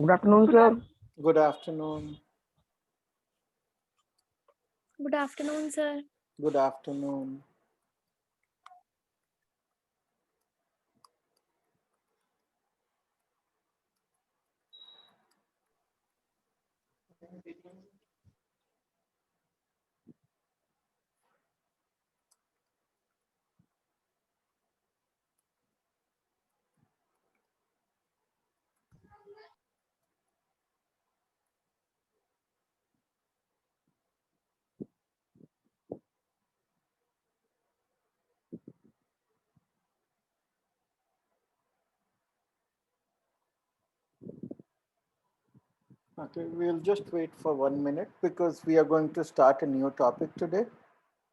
Good afternoon, sir. Good afternoon. Good afternoon, sir. Good afternoon. Okay, we'll just wait for 1 minute because we are going to start a new topic today.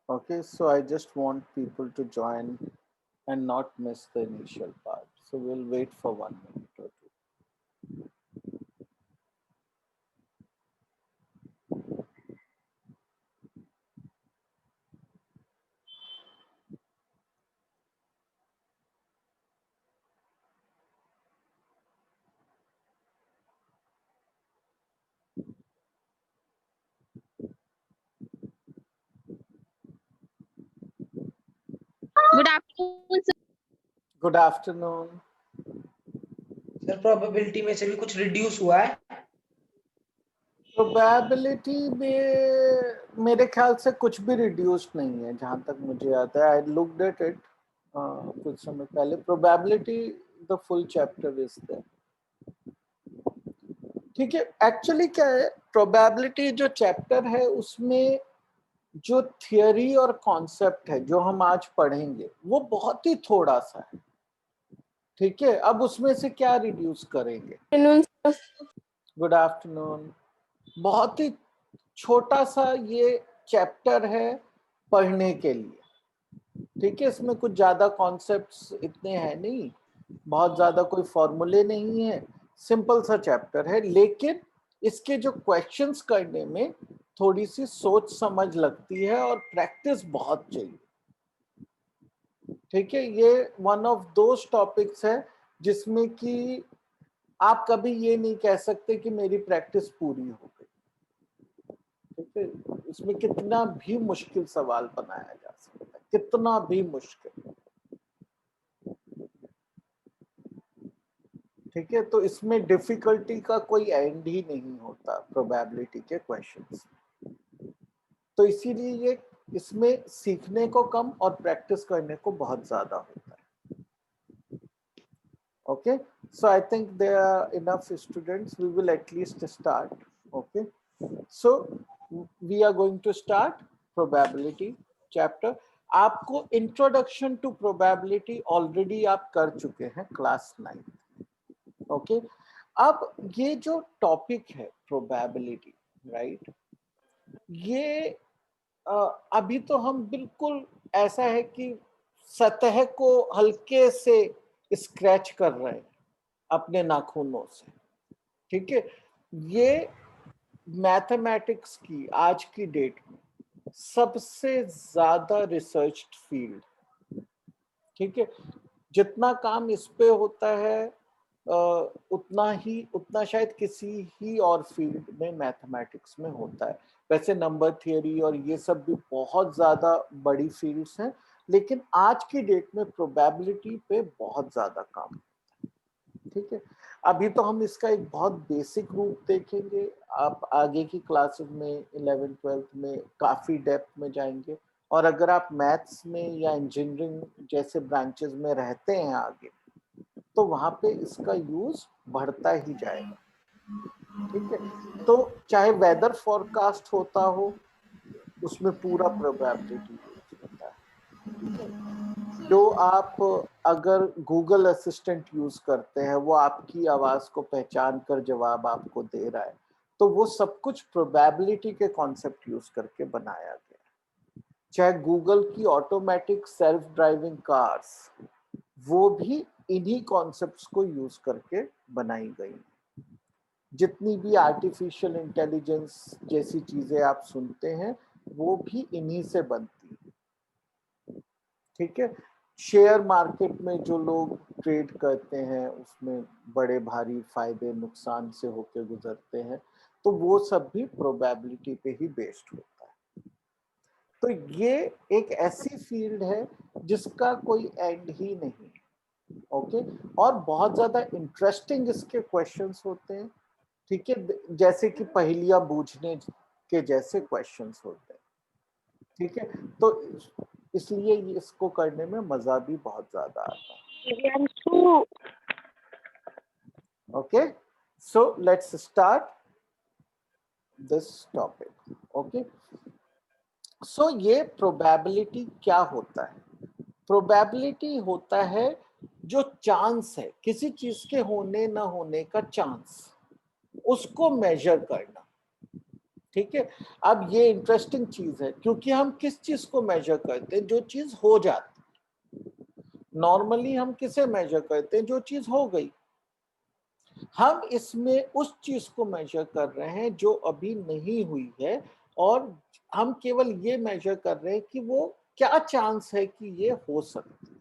Okay, so I just want people to join and not miss the initial part. So we'll wait for 1 minute or two. Good afternoon, sir. Good afternoon. Sir probability में से भी कुछ reduce हुआ है? Probability में मेरे ख्याल से कुछ भी रिड्यूस्ड नहीं है जहां तक मुझे आता है. आई लुक्ड एट इट कुछ समय पहले. Probability the full chapter is there. ठीक है. एक्चुअली क्या है, प्रोबेबिलिटी जो चैप्टर है उसमें जो थियरी और कॉन्सेप्ट है जो हम आज पढ़ेंगे वो बहुत ही थोड़ा सा है. ठीक है. अब उसमें से क्या रिड्यूस करेंगे? Good afternoon. बहुत ही छोटा सा ये चैप्टर है पढ़ने के लिए. ठीक है. इसमें कुछ ज्यादा कॉन्सेप्ट्स इतने हैं नहीं, बहुत ज्यादा कोई फॉर्मूले नहीं है, सिंपल सा चैप्टर है. लेकिन इसके जो क्वेश्चंस करने में थोड़ी सी सोच समझ लगती है और प्रैक्टिस बहुत चाहिए. ठीक है. ये वन ऑफ दोज टॉपिक्स है जिसमें कि आप कभी ये नहीं कह सकते कि मेरी प्रैक्टिस पूरी हो गई. ठीक है. इसमें कितना भी मुश्किल सवाल बनाया जा सकता है, कितना भी मुश्किल. ठीक है. तो इसमें डिफिकल्टी का कोई एंड ही नहीं होता प्रोबेबिलिटी के क्वेश्चंस. तो इसीलिए ये इसमें सीखने को कम और प्रैक्टिस करने को बहुत ज्यादा होता है. Okay. So I think there are enough students. We will at least start. Okay. So we are going to start probability chapter. आपको इंट्रोडक्शन टू प्रोबेबिलिटी ऑलरेडी आप कर चुके हैं क्लास 9. ओके. अब ये जो टॉपिक है प्रोबेबिलिटी, राइट, ये अभी तो हम बिल्कुल ऐसा है कि सतह को हल्के से स्क्रैच कर रहे हैं अपने नाखूनों से. ठीक है. ये मैथमेटिक्स की आज की डेट में सबसे ज्यादा रिसर्च्ड फील्ड. ठीक है. जितना काम इस पे होता है उतना शायद किसी ही और फील्ड में मैथमेटिक्स में होता है. वैसे नंबर थियरी और ये सब भी बहुत ज्यादा बड़ी फील्ड्स हैं, लेकिन आज की डेट में प्रोबेबिलिटी पे बहुत ज्यादा काम. ठीक है. अभी तो हम इसका एक बहुत बेसिक रूप देखेंगे. आप आगे की क्लासेस में 11th 12th में काफी डेप्थ में जाएंगे. और अगर आप मैथ्स में या इंजीनियरिंग जैसे ब्रांचेस में रहते हैं आगे, तो वहां पे इसका यूज बढ़ता ही जाएगा. ठीक है. तो चाहे वेदर फॉरकास्ट होता हो, उसमें पूरा प्रोबेबिलिटी यूज होता है. ठीक है. जो आप अगर गूगल असिस्टेंट यूज करते हैं, वो आपकी आवाज को पहचान कर जवाब आपको दे रहा है, तो वो सब कुछ प्रोबेबिलिटी के कॉन्सेप्ट यूज करके बनाया गया है. चाहे गूगल की ऑटोमेटिक सेल्फ ड्राइविंग कार्स, वो भी इन्हीं कॉन्सेप्ट्स को यूज करके बनाई गई. जितनी भी आर्टिफिशियल इंटेलिजेंस जैसी चीजें आप सुनते हैं, वो भी इन्हीं से बनती है. ठीक है. शेयर मार्केट में जो लोग ट्रेड करते हैं उसमें बड़े भारी फायदे नुकसान से होकर गुजरते हैं, तो वो सब भी प्रोबेबिलिटी पे ही बेस्ड होता है। तो ये एक ऐसी फील्ड है जिसका कोई एंड ही नहीं, ओके। और बहुत ज्यादा इंटरेस्टिंग इसके क्वेश्चंस होते हैं, ठीक है, जैसे कि पहेलियां बूझने के जैसे क्वेश्चंस होते हैं, ठीक है। तो इसलिए इसको करने में मजा भी बहुत ज्यादा आता है। Okay, so let's start this topic. Okay, so ये प्रोबेबिलिटी क्या होता है? प्रोबेबिलिटी होता है जो चांस है, किसी चीज के होने ना होने का चांस, उसको मेजर करना, ठीक है। अब ये इंटरेस्टिंग चीज है, क्योंकि हम किस चीज को मेजर करते हैं? जो चीज हो जाती। नॉर्मली हम किसे मेजर करते हैं? जो चीज हो गई। हम इसमें उस चीज को मेजर कर रहे हैं जो अभी नहीं हुई है, और हम केवल ये मेजर कर रहे हैं कि वो क्या चांस है कि ये हो सकती है,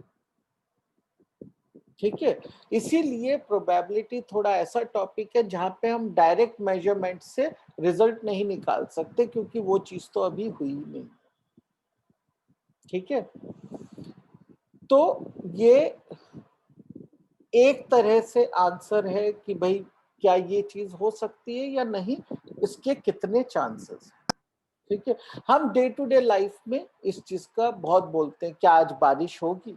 ठीक है। इसीलिए प्रोबेबिलिटी थोड़ा ऐसा टॉपिक है जहां पे हम डायरेक्ट मेजरमेंट से रिजल्ट नहीं निकाल सकते, क्योंकि वो चीज तो अभी हुई नहीं, ठीक है। तो ये एक तरह से आंसर है कि भाई क्या ये चीज हो सकती है या नहीं, इसके कितने चांसेस हैं, ठीक है। हम डे टू डे लाइफ में इस चीज का बहुत बोलते हैं, क्या आज बारिश होगी?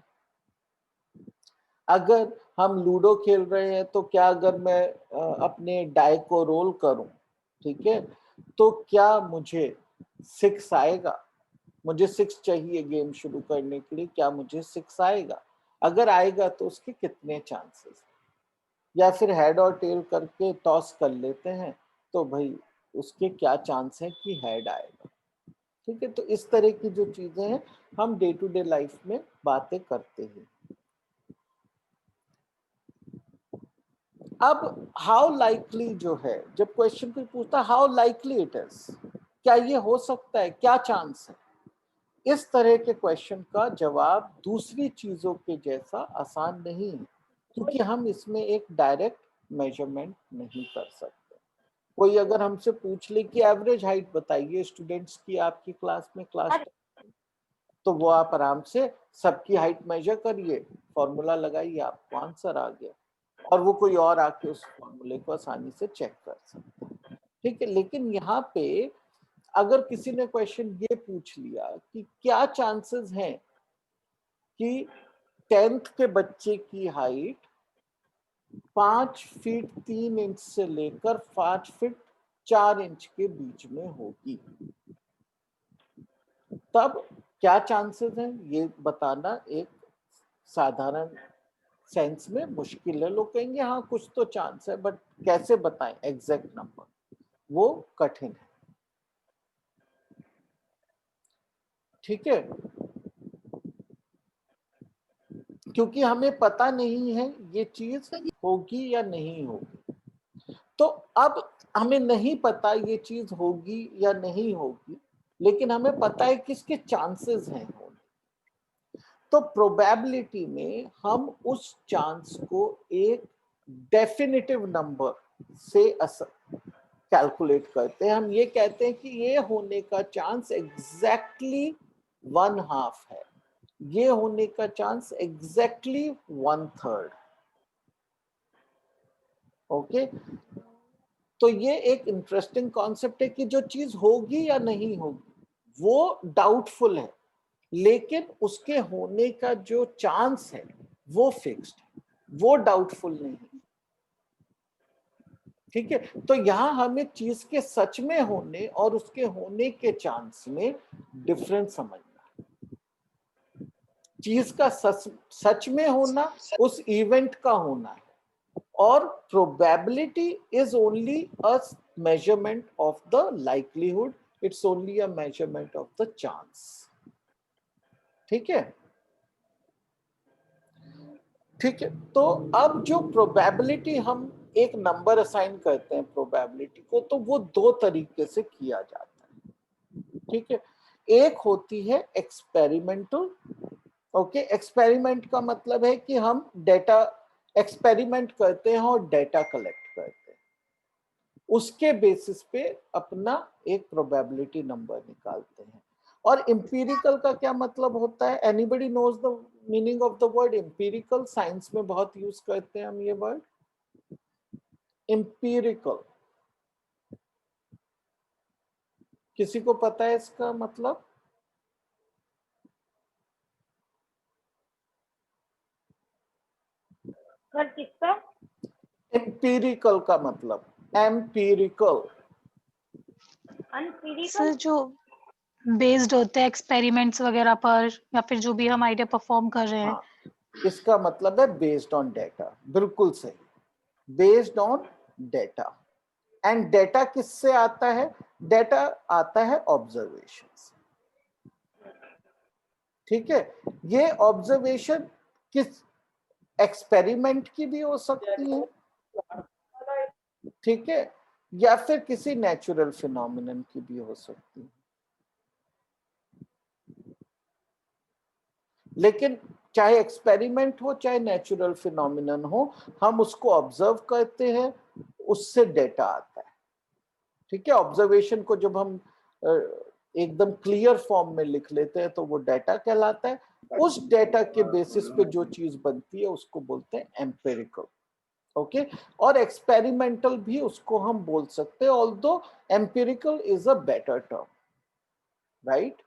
अगर हम लूडो खेल रहे हैं तो क्या अगर मैं अपने डाई को रोल करूं, ठीक है, तो क्या मुझे 6 आएगा? मुझे 6 चाहिए गेम शुरू करने के लिए, क्या मुझे 6 आएगा? अगर आएगा तो उसके कितने चांसेस? या फिर हेड और टेल करके टॉस कर लेते हैं, तो भाई उसके क्या चांस है कि हेड आएगा, ठीक है। तो इस तरह की जो चीजें हैं हम डे टू डे लाइफ में बातें करते हैं। अब हाउ लाइकली जो है, जब क्वेश्चन कोई पूछता है हाउ लाइकली इट इज, क्या ये हो सकता है, क्या चांस है, इस तरह के क्वेश्चन का जवाब दूसरी चीजों के जैसा आसान नहीं है, क्योंकि हम इसमें एक डायरेक्ट मेजरमेंट नहीं कर सकते। कोई अगर हमसे पूछ ले कि एवरेज हाइट बताइए स्टूडेंट्स की आपकी क्लास में, तो वो आप आराम से सबकी हाइट मेजर करिए, फॉर्मूला लगाइए, आपको आंसर आ गया, और वो कोई और आके उस फॉर्मूले को आसानी से चेक कर सकता है, ठीक है। लेकिन यहाँ पे अगर किसी ने क्वेश्चन ये पूछ लिया कि क्या चांसेस हैं कि 10th के बच्चे की हाइट 5 फीट 3 इंच से लेकर 5 फीट 4 इंच के बीच में होगी, तब क्या चांसेस हैं ये बताना एक साधारण सेंस में मुश्किल है। लोग कहेंगे हाँ कुछ तो चांस है, बट कैसे बताएं एग्जैक्ट नंबर, वो कठिन है, ठीक है। क्योंकि हमें पता नहीं है ये चीज होगी या नहीं होगी। तो अब हमें नहीं पता ये चीज होगी या नहीं होगी, लेकिन हमें पता है कि इसके चांसेस हैं होने। तो प्रोबेबिलिटी में हम उस चांस को एक डेफिनेटिव नंबर से कैलकुलेट करते हैं। हम ये कहते हैं कि ये होने का चांस एग्जैक्टली 1/2 है, ये होने का चांस एग्जैक्टली 1/3, ओके। तो ये एक इंटरेस्टिंग कॉन्सेप्ट है कि जो चीज होगी या नहीं होगी वो डाउटफुल है, लेकिन उसके होने का जो चांस है वो फिक्स्ड है, वो डाउटफुल नहीं, ठीक है। तो यहां हमें चीज के सच में होने और उसके होने के चांस में डिफरेंस समझना है। चीज का सच में होना उस इवेंट का होना है, और probability is only a measurement of the likelihood, it's only a measurement of the chance, ठीक है, ठीक है। तो अब जो प्रोबेबिलिटी हम एक नंबर असाइन करते हैं प्रोबेबिलिटी को, तो वो 2 तरीके से किया जाता है, ठीक है। एक होती है एक्सपेरिमेंटल ओके, एक्सपेरिमेंट का मतलब है कि हम डेटा एक्सपेरिमेंट करते हैं और डेटा कलेक्ट करते हैं, उसके बेसिस पे अपना एक प्रोबेबिलिटी नंबर निकालते हैं। और एम्पिरिकल का क्या मतलब होता है? Anybody knows the meaning of the word empirical? Science में बहुत यूज करते हैं हम ये वर्ड एम्पिरिकल। किसी को पता है इसका मतलब? सर किसका? एम्पिरिकल का मतलब एम्पिरिकल अनपीरिकल? सर जो बेस्ड होते हैं एक्सपेरिमेंट्स वगैरह पर, या फिर जो भी हम आइडिया परफॉर्म कर रहे हैं। हाँ, इसका मतलब है बेस्ड ऑन डेटा। बिल्कुल सही, based on data. And data किससे आता है? डेटा आता है ऑब्जर्वेशन से। ठीक है, ये ऑब्जर्वेशन किस एक्सपेरिमेंट की भी हो सकती है, ठीक है, या फिर किसी नेचुरल फिनोमिनन की भी हो सकती है। लेकिन चाहे एक्सपेरिमेंट हो चाहे नेचुरल फिनोमिनन हो, हम उसको ऑब्जर्व करते हैं, उससे डेटा आता है। ठीक है, ऑब्जर्वेशन को जब हम एकदम क्लियर फॉर्म में लिख लेते हैं तो वो डेटा कहलाता है। उस डेटा के बेसिस पे जो चीज बनती है उसको बोलते हैं एम्पिरिकल। ओके, और एक्सपेरिमेंटल भी उसको हम बोल सकते हैं, although empirical is a better term, right?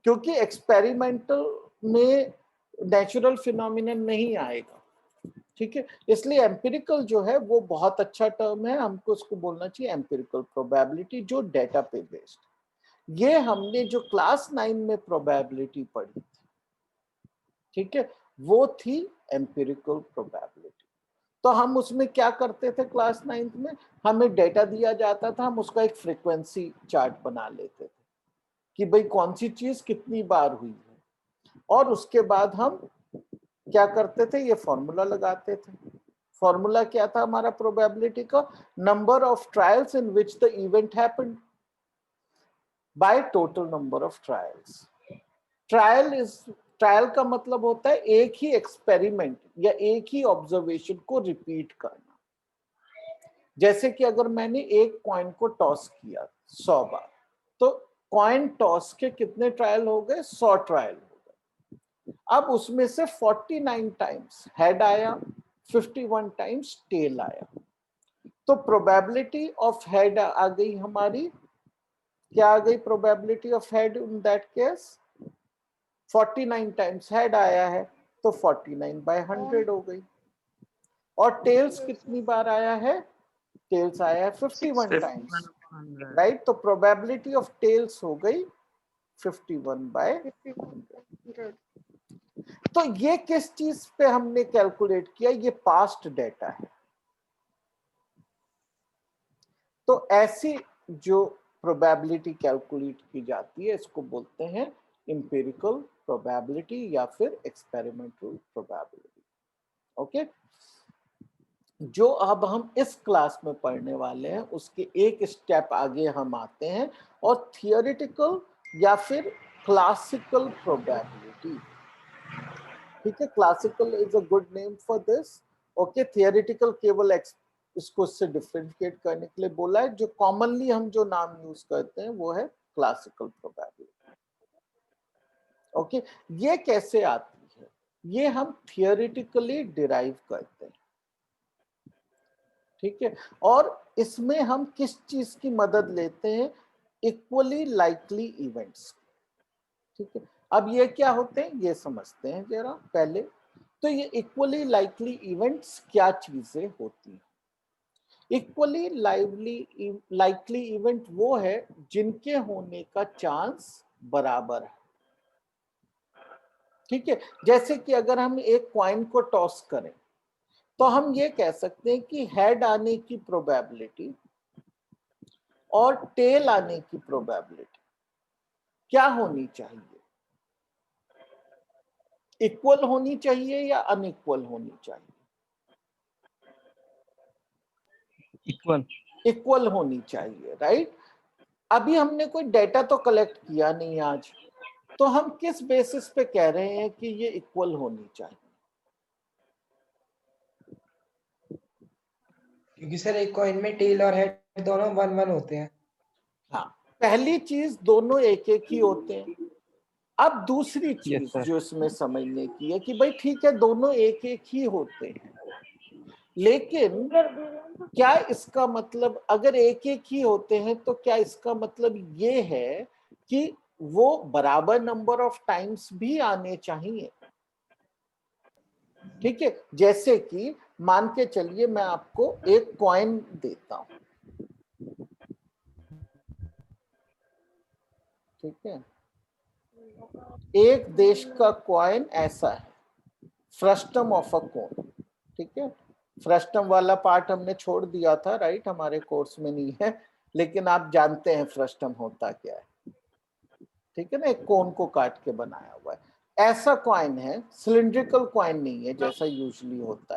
क्योंकि एक्सपेरिमेंटल में नेचुरल फिनोमिनन नहीं आएगा। ठीक है, इसलिए एम्पिरिकल जो है वो बहुत अच्छा टर्म है, हमको उसको बोलना चाहिए एम्पिरिकल प्रोबेबिलिटी, जो डेटा पे बेस्ड। ये हमने जो क्लास 9 में प्रोबेबिलिटी पढ़ी थी, ठीक है, वो थी एम्पिरिकल प्रोबेबिलिटी। तो हम उसमें क्या करते थे क्लास 9 में? हमें डेटा दिया जाता था, हम उसका एक फ्रीक्वेंसी चार्ट बना लेते थे कि भाई कौन सी चीज कितनी बार हुई है, और उसके बाद हम क्या करते थे? ये फॉर्मूला लगाते थे। फॉर्मूला क्या था हमारा प्रोबेबिलिटी का? Number of trials in which the event happened by total number of trials. Trial का मतलब होता है एक ही एक्सपेरिमेंट या एक ही ऑब्जर्वेशन को रिपीट करना। जैसे कि अगर मैंने एक कॉइन को टॉस किया 100 बार, तो कॉइन टॉस के कितने ट्रायल हो गए? 100 ट्रायल हो गए। अब उसमें से 49 टाइम्स हेड आया, 51 टाइम्स टेल आया, तो प्रोबेबिलिटी ऑफ हेड आ गई हमारी, क्या आ गई probability of head in that case? 49 times head आया है तो 49/100 हो गई। और टेल्स कितनी बार आया है? टेल्स आया है 51 टाइम्स, राइट? तो प्रोबेबिलिटी ऑफ टेल्स हो गई 51/100। तो ये किस चीज पे हमने कैलकुलेट किया? ये पास्ट डेटा है। तो ऐसी जो प्रोबेबिलिटी कैलकुलेट की जाती है इसको बोलते हैं एम्पिरिकल प्रोबेबिलिटी या फिर एक्सपेरिमेंटल प्रोबेबिलिटी। ओके, जो अब हम इस क्लास में पढ़ने वाले हैं उसके एक स्टेप आगे हम आते हैं, और थियोरेटिकल या फिर क्लासिकल प्रोबेबिलिटी। ठीक है, classical is a good name for this. Okay, theoretical केवल इसको इससे डिफरेंशिएट करने के लिए बोला है। जो कॉमनली हम जो नाम यूज करते हैं वो है क्लासिकल प्रोबेबिलिटी। ओके, ये कैसे आती है? ये हम थियोरेटिकली डिराइव करते हैं। ठीक है, और इसमें हम किस चीज की मदद लेते हैं? Equally likely events. ठीक है, अब ये क्या होते हैं ये समझते हैं जरा पहले। तो ये इक्वली लाइकली इवेंट्स क्या चीजें होती हैं? इक्वली लाइकली इवेंट वो है जिनके होने का चांस बराबर है। ठीक है, जैसे कि अगर हम एक कॉइन को टॉस करें तो हम ये कह सकते हैं कि हेड आने की प्रोबेबिलिटी और टेल आने की प्रोबेबिलिटी क्या होनी चाहिए? इक्वल होनी चाहिए या अनइक्वल होनी चाहिए? इक्वल। इक्वल होनी चाहिए, राइट? अभी हमने कोई डेटा तो कलेक्ट किया नहीं आज, तो हम किस बेसिस पे कह रहे हैं कि ये इक्वल होनी चाहिए? क्योंकि सर एक कॉइन में टेल और हेड दोनों 1-1 होते हैं। हाँ, पहली चीज दोनों एक एक ही होते हैं। अब दूसरी चीज sir. जो इसमें समझने की है कि भाई ठीक है दोनों एक एक ही होते हैं, लेकिन क्या इसका मतलब अगर एक एक ही होते हैं तो क्या इसका मतलब ये है कि वो बराबर नंबर ऑफ टाइम्स भी आने चाहिए? ठीक है, जैसे कि मान के चलिए मैं आपको एक कॉइन देता हूं, ठीक है, एक देश का कॉइन ऐसा है, फ्रस्टम ऑफ अ कॉइन, ठीक है। फ्रस्टम वाला पार्ट हमने छोड़ दिया था, राइट, हमारे कोर्स में नहीं है, लेकिन आप जानते हैं फ्रस्टम होता क्या है, ठीक है ना, एक कोन को काट के बनाया हुआ है। ऐसा कॉइन है, सिलिंड्रिकल कॉइन नहीं है जैसा यूजुअली होता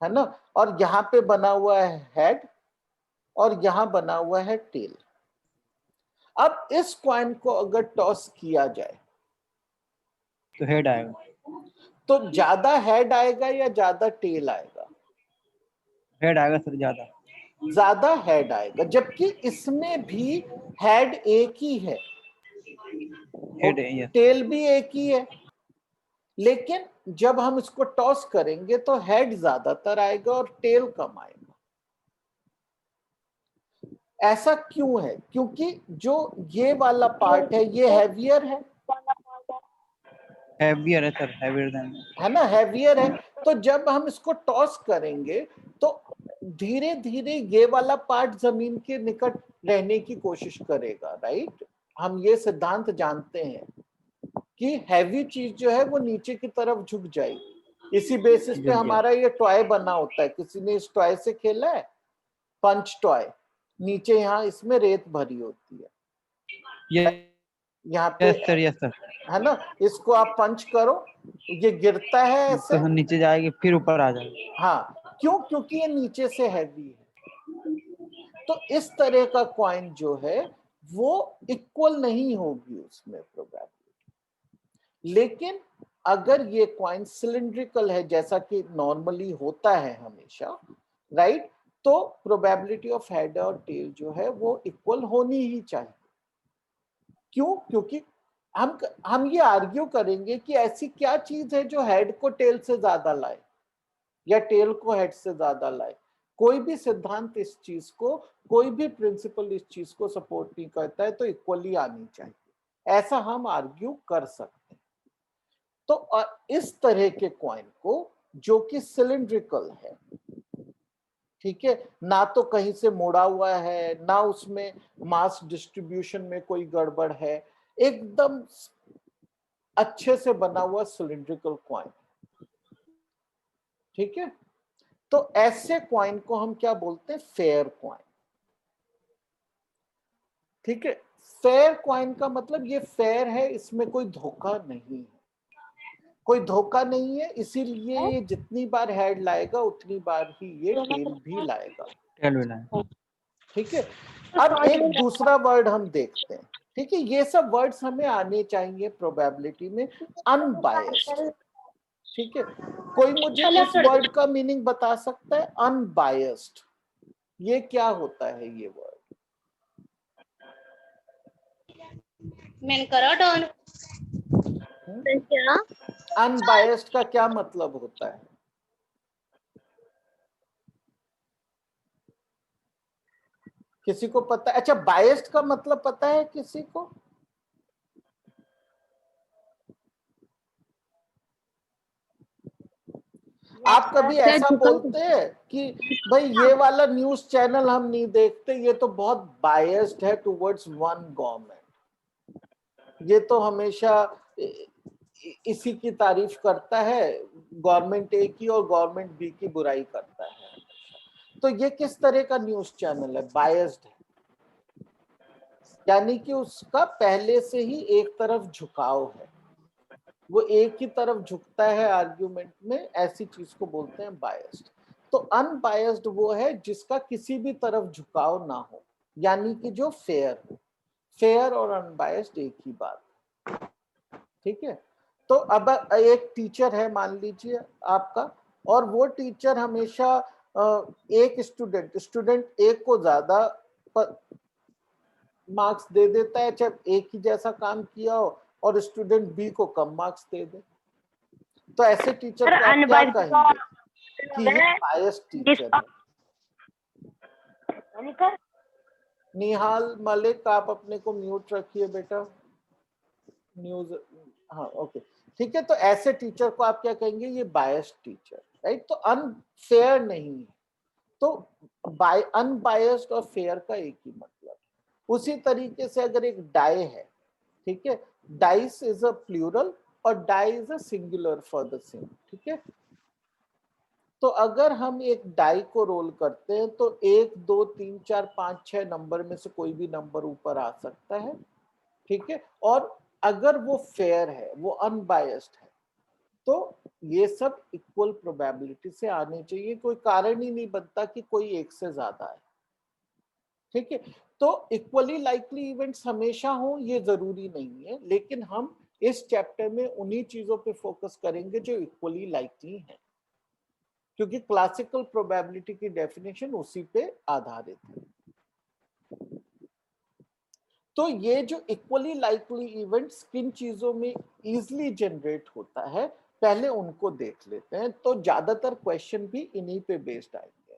है ना। और यहाँ पे बना हुआ है हेड और यहाँ बना हुआ है टेल। अब इस कॉइन को अगर टॉस किया जाए तो हेड आएगा, तो ज्यादा हेड आएगा या ज्यादा टेल आएगा? हेड आएगा सर ज्यादा। ज्यादा हेड आएगा, जबकि इसमें भी हेड एक ही है हेड और है, yes. टेल भी एक ही है, लेकिन जब हम इसको टॉस करेंगे तो हेड ज्यादातर आएगा और टेल कम आएगा। ऐसा क्यों है? क्योंकि जो ये वाला पार्ट है ये हैवियर हेवियर है सर, हेवियर देन। है ना, हैवियर है। तो जब हम इसको टॉस करेंगे तो धीरे धीरे ये वाला पार्ट जमीन के निकट रहने की कोशिश करेगा, राइट। हम ये सिद्धांत जानते हैं कि हैवी चीज जो है वो नीचे की तरफ झुक जाएगी। इसी बेसिस पे हमारा ये टॉय बना होता है। किसी ने इस टॉय से खेला है, पंच टॉय, नीचे यहाँ इसमें रेत भरी होती है, यहाँ पे यस सर, यस सर। है ना, इसको आप पंच करो, ये गिरता है ऐसे, तो नीचे जाएगी फिर ऊपर आ जाएगी। हाँ, क्यों? क्योंकि ये नीचे से हैवी है। तो इस तरह का कॉइन जो है वो इक्वल नहीं होगी उसमें प्रोबेबिलिटी। लेकिन अगर ये कॉइन सिलिंड्रिकल है जैसा कि नॉर्मली होता है हमेशा, राइट, तो प्रोबेबिलिटी ऑफ हेड और टेल जो है वो इक्वल होनी ही चाहिए। क्यों? क्योंकि हम ये आर्ग्यू करेंगे कि ऐसी क्या चीज है जो हेड को टेल से ज्यादा लाए या टेल को हेड से ज्यादा लाए। कोई भी सिद्धांत इस चीज को, कोई भी प्रिंसिपल इस चीज को सपोर्ट नहीं करता है, तो इक्वली आनी चाहिए, ऐसा हम आर्ग्यू कर सकते हैं। तो इस तरह के कॉइन को जो कि सिलिंड्रिकल है, ठीक है, ना तो कहीं से मुड़ा हुआ है, ना उसमें मास डिस्ट्रीब्यूशन में कोई गड़बड़ है, एकदम अच्छे से बना हुआ सिलिंड्रिकल कॉइन, ठीक है। तो ऐसे कॉइन को हम क्या बोलते हैं? फेयर कॉइन, ठीक है। फेयर कॉइन का मतलब ये फेयर है, इसमें कोई धोखा नहीं है, कोई धोखा नहीं है, इसीलिए ये जितनी बार हेड लाएगा उतनी बार ही ये टेल भी लाएगा, टेल भी लाएगा, ठीक है। अब एक दूसरा वर्ड हम देखते हैं, ठीक है, ये सब वर्ड्स हमें आने चाहिए प्रोबेबिलिटी में, अनबायस्ड, ठीक है। कोई मुझे इस वर्ड का मीनिंग बता सकता है? अनबायस्ड, ये क्या होता है ये वर्ड? मैंने करा डॉन। क्या? अनबायस्ड का क्या मतलब होता है? किसी को पता है? अच्छा, बायस्ड का मतलब पता है किसी को? आप कभी ऐसा बोलते हैं कि भाई ये वाला न्यूज चैनल हम नहीं देखते, ये तो बहुत बायस्ड है टुवर्ड्स वन गवर्नमेंट, ये तो हमेशा इसी की तारीफ करता है, गवर्नमेंट ए की और गवर्नमेंट बी की बुराई करता है। तो ये किस तरह का न्यूज चैनल है? बायस्ड है, यानी कि उसका पहले से ही एक तरफ झुकाव है, वो एक ही तरफ झुकता है आर्ग्यूमेंट में, ऐसी चीज को बोलते हैं बायस्ड। तो अनबायस्ड वो है जिसका किसी भी तरफ झुकाव ना हो, यानी कि जो फेयर हो। फेयर और अनबायस्ड एक ही बात, ठीक है। तो अब एक टीचर है मान लीजिए आपका, और वो टीचर हमेशा एक स्टूडेंट एक को ज्यादा मार्क्स दे देता है, चाहे एक ही जैसा काम किया हो, और स्टूडेंट बी को कम मार्क्स दे दे। तो ऐसे टीचर को आप क्या कहेंगे कि ये बायस्ड टीचर है? निहाल मलिक, आप अपने को म्यूट रखिए बेटा। न्यूज, हाँ ओके, ठीक है। तो ऐसे टीचर को आप क्या कहेंगे? ये बायस्ड टीचर, राइट। तो अनफेयर नहीं है। तो अनबायस्ड और फेयर का एक ही मतलब। उसी तरीके से अगर एक डाई है, ठीक है, डाइस इज अ प्लूरल और die is a singular for the same, ठीक है। तो अगर हम एक डाई को रोल करते हैं तो 1 2 3 4 5 6 नंबर में से कोई भी नंबर ऊपर आ सकता है, ठीक है। और अगर वो फेयर है, वो अनबायस्ड है, तो ये सब इक्वल प्रोबेबिलिटी से आने चाहिए। कोई कारण ही नहीं बनता कि कोई एक से ज्यादा है, ठीक है। तो इक्वली लाइकली इवेंट्स हमेशा हो ये जरूरी नहीं है, लेकिन हम इस चैप्टर में उन्हीं चीजों पे फोकस करेंगे जो इक्वली लाइकली हैं, क्योंकि क्लासिकल प्रोबेबिलिटी की डेफिनेशन उसी पे आधारित है। तो ये जो इक्वली लाइकली इवेंट्स किन चीजों में इजीली जनरेट होता है, पहले उनको देख लेते हैं। तो ज्यादातर क्वेश्चन भी इन्हीं पे बेस्ड आएंगे,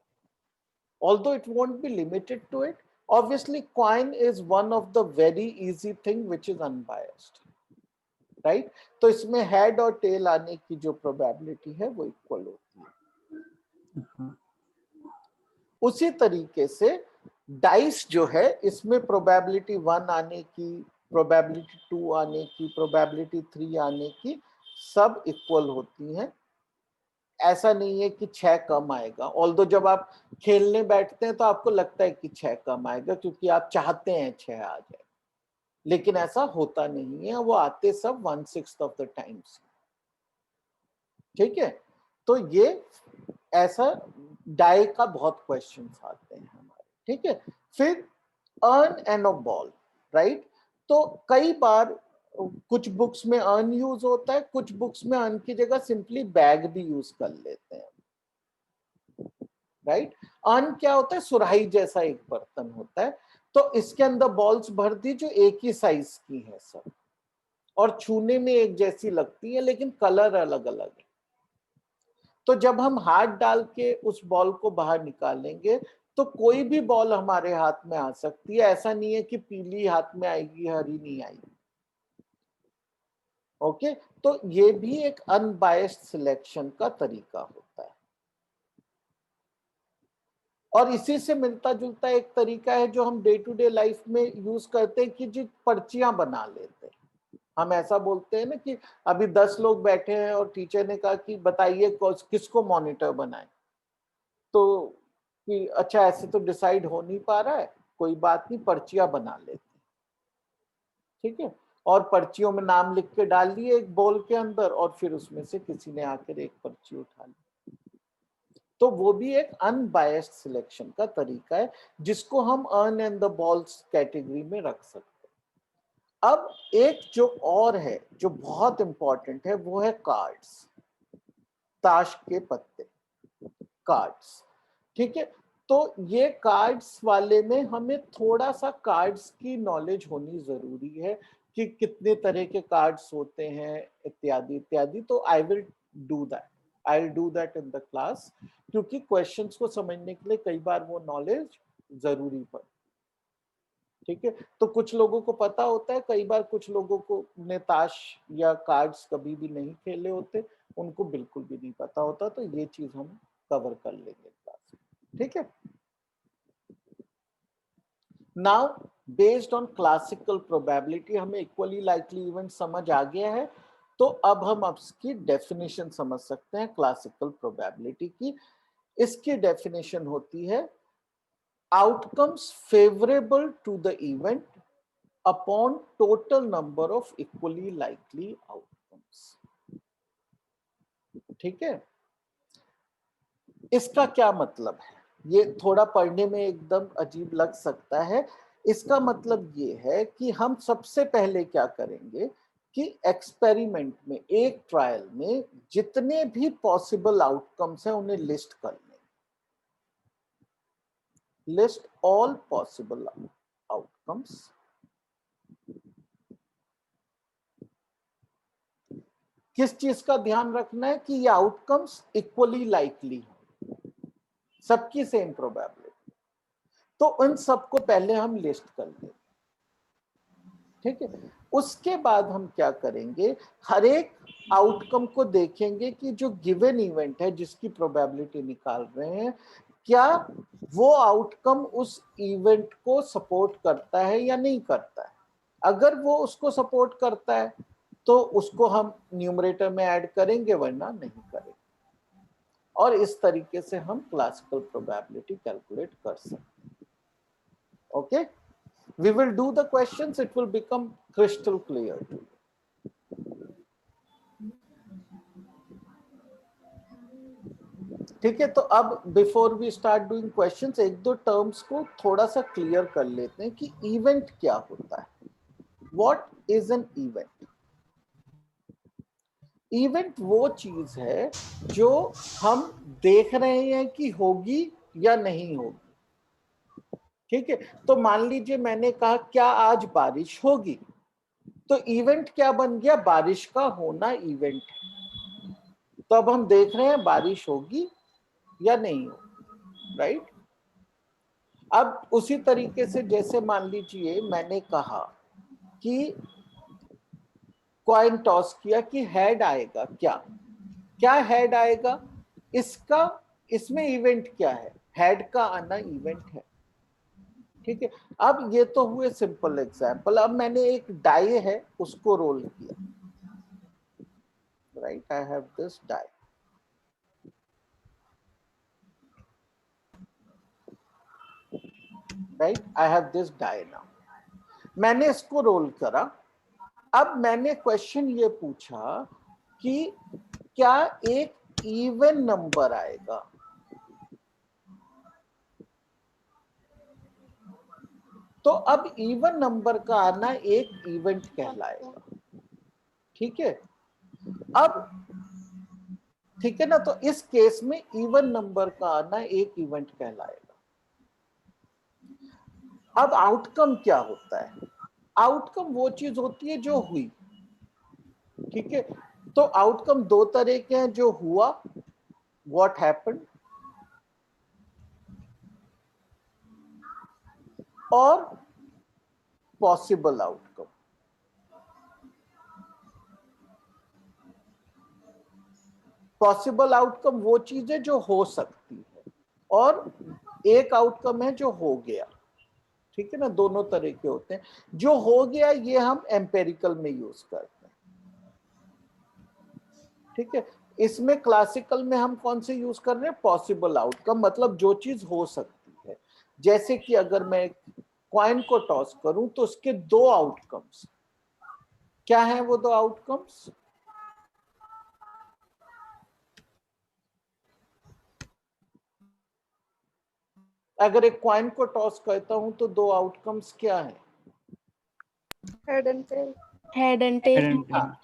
although it won't be limited to it. Obviously coin is one of the very easy thing which is unbiased, right? तो इसमें हेड और टेल आने की जो प्रोबेबिलिटी है वो इक्वल होती है। उसी तरीके से डाइस जो है, इसमें प्रोबेबिलिटी 1 आने की, प्रोबेबिलिटी 2 आने की, प्रोबेबिलिटी 3 आने की, सब इक्वल होती हैं। ऐसा नहीं है कि 6 कम आएगा। ऑल्दो जब आप खेलने बैठते हैं तो आपको लगता है कि 6 कम आएगा क्योंकि आप चाहते हैं 6 आ जाए, लेकिन ऐसा होता नहीं है। वो आते सब 1/6 ऑफ द टाइम्स, ठीक है। तो ये ऐसा डाई का बहुत क्वेश्चंस आते हैं हमारे, ठीक है। फिर urn an a ball, right. तो कई बार कुछ बुक्स में अर्न यूज होता है, कुछ बुक्स में अर्न की जगह सिंपली बैग भी यूज कर लेते हैं, राइट। अर्न क्या होता है? सुराही जैसा एक बर्तन होता है, तो इसके अंदर बॉल्स भर दी जो एक ही साइज की है सब, और छूने में एक जैसी लगती है लेकिन कलर अलग अलग है। तो जब हम हाथ डाल के उस बॉल को बाहर निकालेंगे तो कोई भी बॉल हमारे हाथ में आ सकती है। ऐसा नहीं है कि पीली हाथ में आएगी, हरी नहीं आएगी, ओके। तो ये भी एक अनबायस्ड सिलेक्शन का तरीका होता है। और इसी से मिलता जुलता एक तरीका है जो हम डे टू डे लाइफ में यूज करते हैं कि जो पर्चियां बना लेते हैं। हम ऐसा बोलते हैं ना कि अभी 10 लोग बैठे हैं और टीचर ने कहा कि बताइए किसको मॉनिटर बनाए, तो कि अच्छा ऐसे तो डिसाइड हो नहीं पा रहा है, कोई बात नहीं, पर्चियां बना लेते हैं, ठीक है। और पर्चियों में नाम लिख के डाल दिए एक बॉल के अंदर, और फिर उसमें से किसी ने आकर एक पर्ची उठा ली। तो वो भी एक अनबायस्ड सिलेक्शन का तरीका है जिसको हम earn and the balls category में रख सकते हैं। अब एक जो और है जो बहुत इंपॉर्टेंट है वो है कार्ड्स, ताश के पत्ते, कार्ड्स, ठीक है। तो ये कार्ड्स वाले में हमें थोड़ा सा कार्ड्स की नॉलेज होनी जरूरी है कि कितने तरह के कार्ड्स होते हैं इत्यादि इत्यादि। तो I will do that in the class, क्योंकि क्वेश्चंस को समझने के लिए कई बार वो नॉलेज जरूरी पड़ती, ठीक है। तो कुछ लोगों को पता होता है, कई बार कुछ लोगों को ने ताश या कार्ड्स कभी भी नहीं खेले होते, उनको बिल्कुल भी नहीं पता होता। तो ये चीज हम कवर कर लेंगे क्लास में, ठीक है। Now based on classical probability हमें इक्वली लाइकली इवेंट समझ आ गया है, तो अब हम इसकी डेफिनेशन समझ सकते हैं क्लासिकल प्रोबेबिलिटी की। इसकी डेफिनेशन होती है outcomes favorable to the event upon total number of equally likely outcomes, ठीक है। इसका क्या मतलब है? ये थोड़ा पढ़ने में एकदम अजीब लग सकता है, इसका मतलब ये है कि हम सबसे पहले क्या करेंगे कि एक्सपेरिमेंट में, एक ट्रायल में जितने भी पॉसिबल आउटकम्स हैं उन्हें लिस्ट कर लें। List all possible outcomes. किस चीज का ध्यान रखना है कि ये आउटकम्स इक्वली लाइकली हो, सबकी सेम प्रोबेबिलिटी। तो उन सबको पहले हम लिस्ट कर लेंगे, ठीक है। उसके बाद हम क्या करेंगे, हर एक आउटकम को देखेंगे कि जो गिवन इवेंट है जिसकी प्रोबेबिलिटी निकाल रहे हैं, क्या वो आउटकम उस इवेंट को सपोर्ट करता है या नहीं करता है। अगर वो उसको सपोर्ट करता है तो उसको हम न्यूमरेटर में ऐड करेंगे, वरना नहीं करेंगे। और इस तरीके से हम क्लासिकल प्रोबेबिलिटी कैलकुलेट कर सकते हैं। Okay, we will do the questions, it will become crystal clear to you. ठीक है, तो अब before we start doing questions, एक दो टर्म्स को थोड़ा सा क्लियर कर लेते हैं कि इवेंट क्या होता है। What is an event? Event वो चीज है जो हम देख रहे हैं कि होगी या नहीं होगी, ठीक है। तो मान लीजिए मैंने कहा क्या आज बारिश होगी, तो इवेंट क्या बन गया, बारिश का होना इवेंट है। तो अब हम देख रहे हैं बारिश होगी या नहीं होगी, राइट। अब उसी तरीके से जैसे मान लीजिए मैंने कहा कि कॉइन टॉस किया कि हेड आएगा, क्या हेड आएगा, इसमें इवेंट क्या है, हेड का आना इवेंट है, ठीक है। अब ये तो हुए सिंपल एग्जांपल। अब मैंने एक डाई है उसको रोल किया, right, I have this die, right, I have this die now. मैंने इसको रोल करा। अब मैंने क्वेश्चन ये पूछा कि क्या एक इवन नंबर आएगा, तो अब इवन नंबर का आना एक इवेंट कहलाएगा, ठीक है। अब ठीक है ना, तो इस केस में इवन नंबर का आना एक इवेंट कहलाएगा। अब आउटकम क्या होता है? आउटकम वो चीज होती है जो हुई, ठीक है। तो आउटकम दो तरह के हैं, जो हुआ, व्हाट हैपेंड, और पॉसिबल आउटकम। पॉसिबल आउटकम वो चीज है जो हो सकती है, और एक आउटकम है जो हो गया, ठीक है ना। दोनों तरह के होते हैं। जो हो गया ये हम एम्पेरिकल में यूज करते हैं, ठीक है। इसमें क्लासिकल में हम कौन से यूज कर रहे हैं, पॉसिबल आउटकम, मतलब जो चीज हो सकती है। जैसे कि अगर मैं कॉइन को टॉस करूं तो उसके दो आउटकम्स, क्या है वो दो आउटकम्स? अगर एक कॉइन को टॉस करता हूं तो दो आउटकम्स क्या है? Head and tell.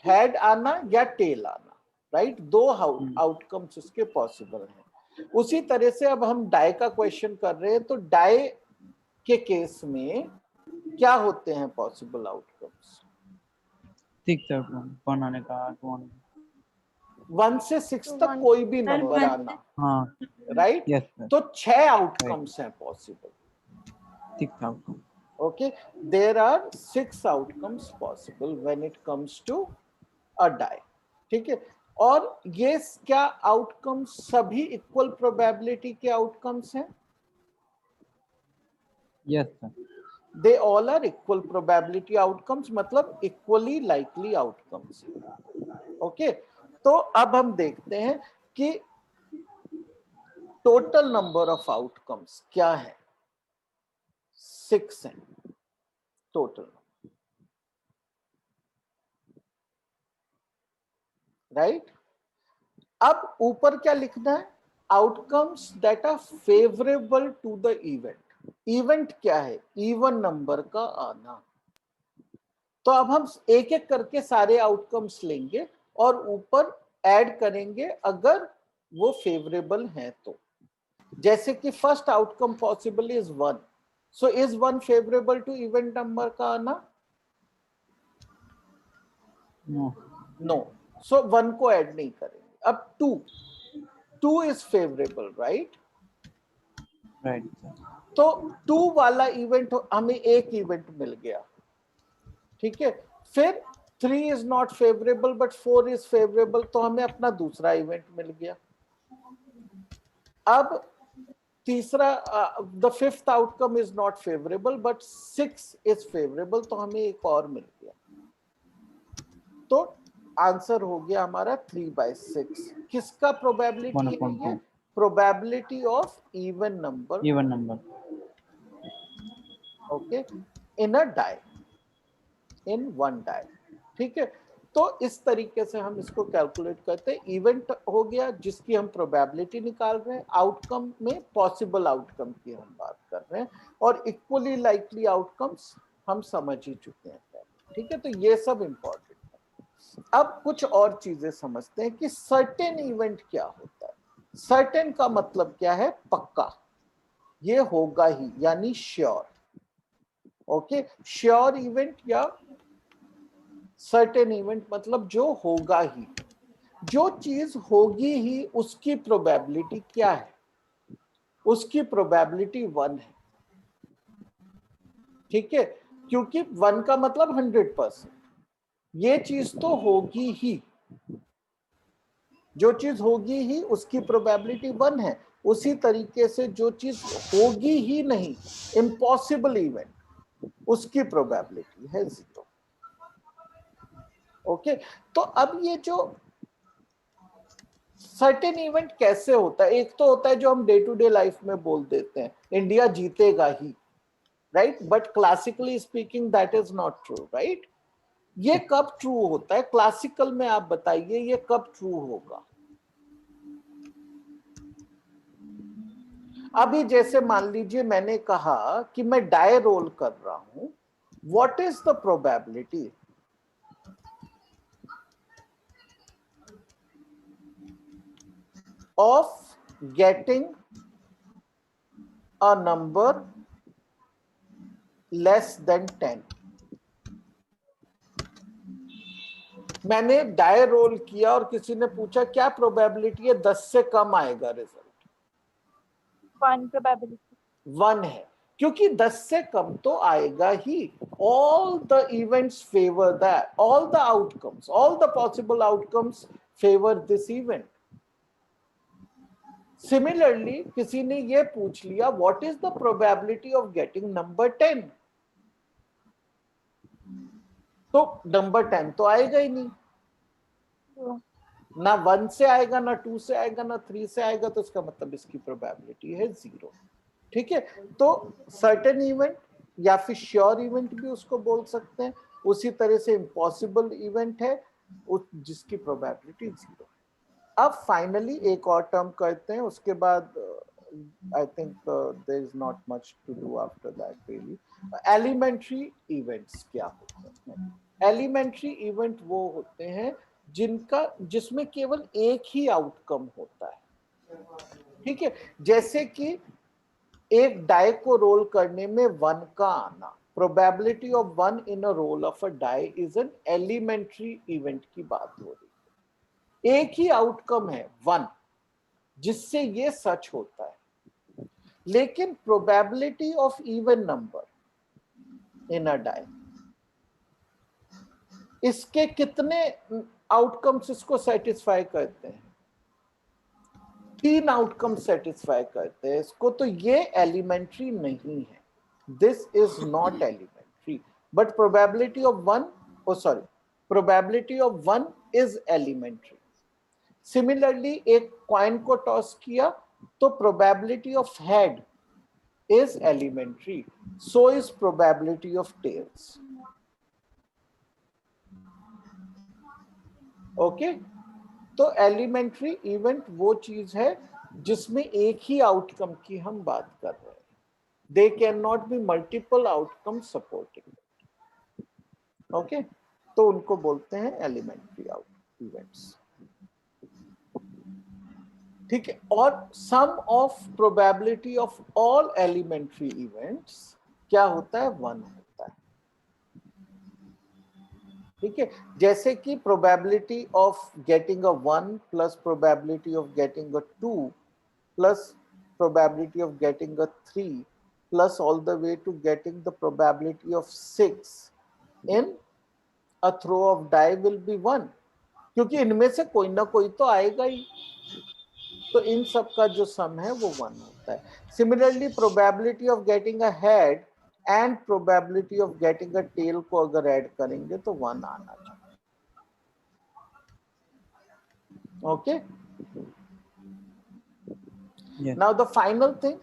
हेड आना या टेल आना, राइट। दो आउटकम्स उसके पॉसिबल हैं। उसी तरह से अब हम डाई का क्वेश्चन कर रहे हैं, तो डाई के केस में क्या होते हैं पॉसिबल आउटकम्स? 6 1 आने का 1 1 से 6 तक कोई भी नंबर आना, हाँ राइट। यस सर तो 6 आउटकम्स हैं possible, 6 outcome okay. There are 6 outcomes possible when it comes to a die, ठीक है। और ये क्या आउटकम्स सभी इक्वल प्रोबेबिलिटी के आउटकम्स हैं? Yes sir they all are equal probability outcomes, मतलब इक्वली लाइकली आउटकम्स, ओके। तो अब हम देखते हैं कि टोटल नंबर ऑफ आउटकम्स क्या है। 6 हैं टोटल, राइट। अब ऊपर क्या लिखना है? Outcomes that are favourable to the event. Event क्या है? इवन नंबर का आना। तो अब हम एक एक करके सारे आउटकम्स लेंगे और ऊपर ऐड करेंगे अगर वो फेवरेबल हैं तो। जैसे कि first outcome possible is 1, so is 1 favourable to event number का आना? नो नो, सो 1 को ऐड नहीं करेंगे। अब 2 इज फेवरेबल, राइट? राइट तो 2 वाला इवेंट हमें एक इवेंट मिल गया, ठीक है। फिर 3 is not favourable but 4 is favourable, तो हमें अपना दूसरा इवेंट मिल गया। अब तीसरा, the fifth outcome is not favourable but 6 is favourable, तो हमें एक और मिल गया। तो आंसर हो गया हमारा 3/6। किसका प्रोबेबिलिटी है ये? Probability of even number, even number. Okay, in a die, in one die, ठीक है। तो इस तरीके से हम इसको कैलकुलेट करते हैं। इवेंट हो गया जिसकी हम प्रोबेबिलिटी निकाल रहे हैं, आउटकम में पॉसिबल आउटकम की हम बात कर रहे हैं, और इक्वली लाइकली आउटकम्स हम समझ ही चुके हैं, ठीक है। तो ये सब इंपॉर्टेंट है। अब कुछ और चीजें समझते हैं कि सर्टेन इवेंट क्या होता है। सर्टेन का मतलब क्या है? पक्का, ये होगा ही, यानी श्योर। ओके, श्योर इवेंट या सर्टेन इवेंट मतलब जो होगा ही, जो चीज होगी ही उसकी प्रोबेबिलिटी क्या है? उसकी प्रोबेबिलिटी 1 है, ठीक है, क्योंकि 1 का मतलब 100%। ये चीज तो होगी ही, जो चीज होगी ही उसकी प्रोबेबिलिटी 1 है। उसी तरीके से जो चीज होगी ही नहीं, इम्पॉसिबल इवेंट, उसकी प्रोबेबिलिटी है 0। ओके, तो अब ये जो सर्टेन इवेंट कैसे होता है? एक तो होता है जो हम डे टू डे लाइफ में बोल देते हैं, इंडिया जीतेगा ही, right? But classically speaking that is not true, right? ये कब ट्रू होता है क्लासिकल में? आप बताइए ये कब ट्रू होगा? अभी जैसे मान लीजिए मैंने कहा कि मैं डाई रोल कर रहा हूं, what is the probability of getting a number less than 10? मैंने डाई रोल किया और किसी ने पूछा क्या प्रोबेबिलिटी है 10 से कम आएगा रिजल्ट? 1 प्रोबेबिलिटी 1 है, क्योंकि 10 से कम तो आएगा ही। All the events favour that, all the outcomes, all the possible outcomes favour this event. Similarly किसी ने ये पूछ लिया what is the probability of getting number 10, तो नंबर 10 तो आएगा ही नहीं, ना 1 से आएगा, ना 2 से आएगा, ना 3 से आएगा, तो इसका मतलब इसकी प्रोबेबिलिटी है 0, ठीक है। तो सर्टेन इवेंट या फिर श्योर इवेंट भी उसको बोल सकते हैं। उसी तरह से इम्पॉसिबल इवेंट है जिसकी प्रोबेबिलिटी 0 है। अब फाइनली एक और टर्म करते हैं, उसके बाद I think there is not much to do after that really. Elementary events क्या होते हैं? एलिमेंट्री इवेंट वो होते हैं जिसमें केवल एक ही आउटकम होता है, ठीक है। जैसे कि एक डाई को रोल करने में 1 का आना, probability of 1 in a roll of a die is an elementary event की बात हो रही है। एक ही आउटकम है 1 जिससे ये सच होता है। लेकिन probability of even number in a die, इसके कितने आउटकम्स इसको सेटिस्फाई करते हैं? 3 आउटकम सेटिस्फाई करते हैं इसको, तो ये एलिमेंट्री नहीं है। This is not elementary, but probability of 1 probability of 1 is elementary. Similarly एक कॉइन को टॉस किया तो probability of head is elementary, so is probability of tails. Okay, तो एलिमेंट्री इवेंट वो चीज है जिसमें एक ही आउटकम की हम बात कर रहे हैं। They cannot be multiple outcomes supporting. Okay, तो उनको बोलते हैं elementary events. ठीक है, और sum of probability of all elementary events क्या होता है? 1 होता है. ठीक है, जैसे कि probability of getting a 1 plus probability of getting a 2 plus probability of getting a 3 plus all the way to getting the probability of 6 in a throw of die will be 1, क्योंकि इनमें से कोई ना कोई तो आएगा ही. तो इन सब का जो सम है वो 1 होता है. Similarly probability of getting a head and probability of getting a tail को अगर ऐड करेंगे तो 1 आना चाहिए. Okay, Yes. Now the final thing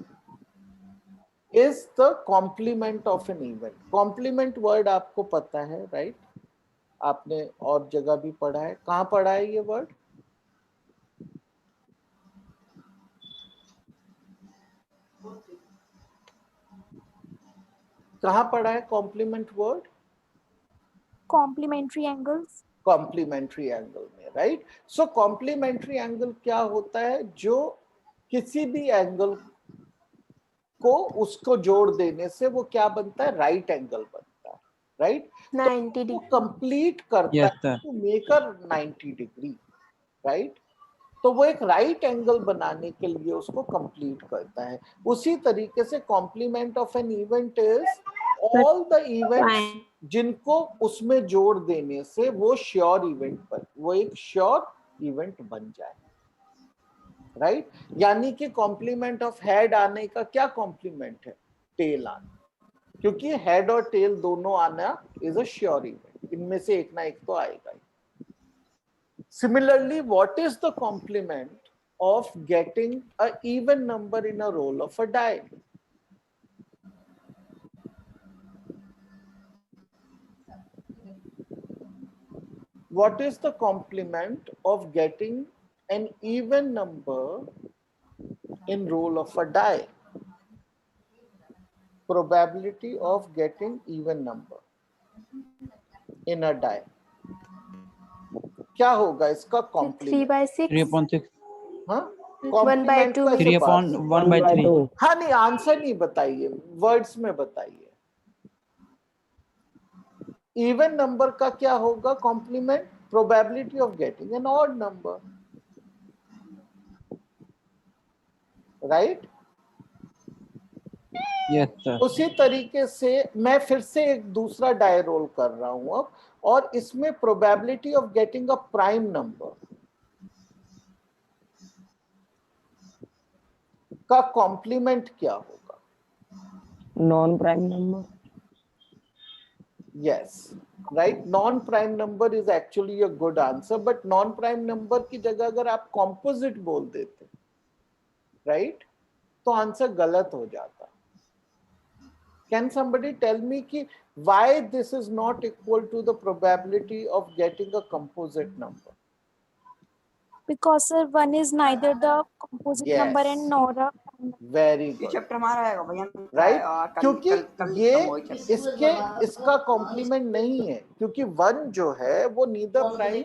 is the complement of an event. Complement word आपको पता है, राइट? आपने और जगह भी पढ़ा है. कहाँ पढ़ा है ये वर्ड? कहाँ पढ़ा है complement word? Complementary angles. Complementary angle में, राइट? सो कॉम्प्लीमेंट्री एंगल क्या होता है? जो किसी भी एंगल को उसको जोड़ देने से वो क्या बनता है? राइट एंगल बनता है, राइट? 90 तो degree. कंप्लीट करता Yes, है sir. To make a 90 degree, right? तो वो एक राइट एंगल बनाने के लिए उसको कंप्लीट करता है. उसी तरीके से complement of an event is all the events जिनको उसमें जोड़ देने से वो श्योर इवेंट पर वो एक श्योर इवेंट बन जाए, राइट? यानी कि कॉम्प्लीमेंट ऑफ हेड आने का क्या कॉम्प्लीमेंट है? टेल आना, क्योंकि हेड और टेल दोनों आना इज अ श्योर इवेंट. इनमें से एक ना एक तो आएगा ही. Similarly, what is the complement of getting an even number in a roll of a die? What is the complement of getting an even number in roll of a die? Probability of getting even number in a die. क्या होगा इसका 3 complement? by 6. 3.6. हाँ, 1 by complement 2. को ऐसे 3 बात upon से- 1 by 3. हाँ, नहीं, आंसर नहीं बताइए, वर्ड्स में बताइए. इवन नंबर का क्या होगा complement? Probability of getting an odd number, right? Yes, sir. उसी तरीके से मैं फिर से एक दूसरा डाई रोल कर रहा हूं अब, और इसमें probability of getting a prime number का कॉम्प्लीमेंट क्या होगा? Non-prime number. Yes, right. Non-prime number is actually a good answer, but non-prime number की जगह अगर आप composite बोल देते, right, तो आंसर गलत हो जाता. Can somebody tell me कि why this is not equal to the probability of getting a composite number? Because sir, one is neither the composite Yes. number and nor a prime number. Very good. Chapter हमारा है भैया, right, क्योंकि ये खत्म हो गया chapter। इसका complement नहीं है, क्योंकि 1 जो है वो neither prime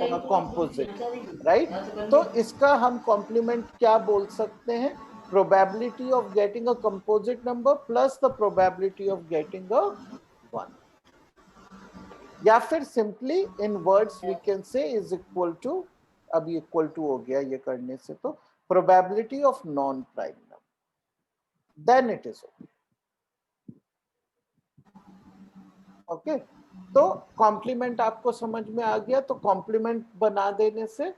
nor composite, right? तो इसका हम कॉम्प्लीमेंट क्या बोल सकते हैं? Probability of getting a composite number plus the probability of getting a 1, या फिर simply in words we can say is equal to, अभी इक्वल टू हो गया ये करने से, तो probability of non prime number, then it is okay. तो कॉम्प्लीमेंट आपको समझ में आ गया. तो कॉम्प्लीमेंट बना देने से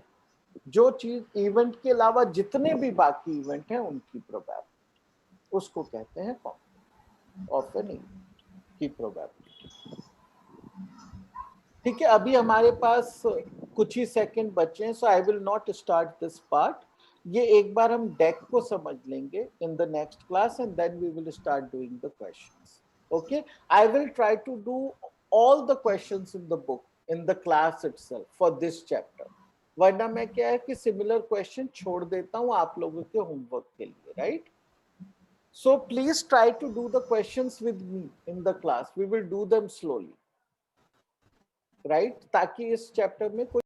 जो चीज इवेंट के अलावा जितने भी बाकी इवेंट हैं उनकी प्रोबेबिलिटी, उसको कहते हैं कॉम्प्लीमेंट ऑफ एन इवेंट की प्रोबेबिलिटी. ठीक है, अभी हमारे पास कुछ ही सेकंड बचे हैं, so I will not start this part. ये एक बार हम डेक को समझ लेंगे in the next class and then we will start doing the questions. Okay, I will try to do all the questions in the book in the class itself for this chapter. वरना मैं क्या है कि similar question छोड़ देता हूँ आप लोगों के होमवर्क के लिए, right? So please try to do the questions with me in the class. We will do them slowly, right? ताकि इस चैप्टर में कोई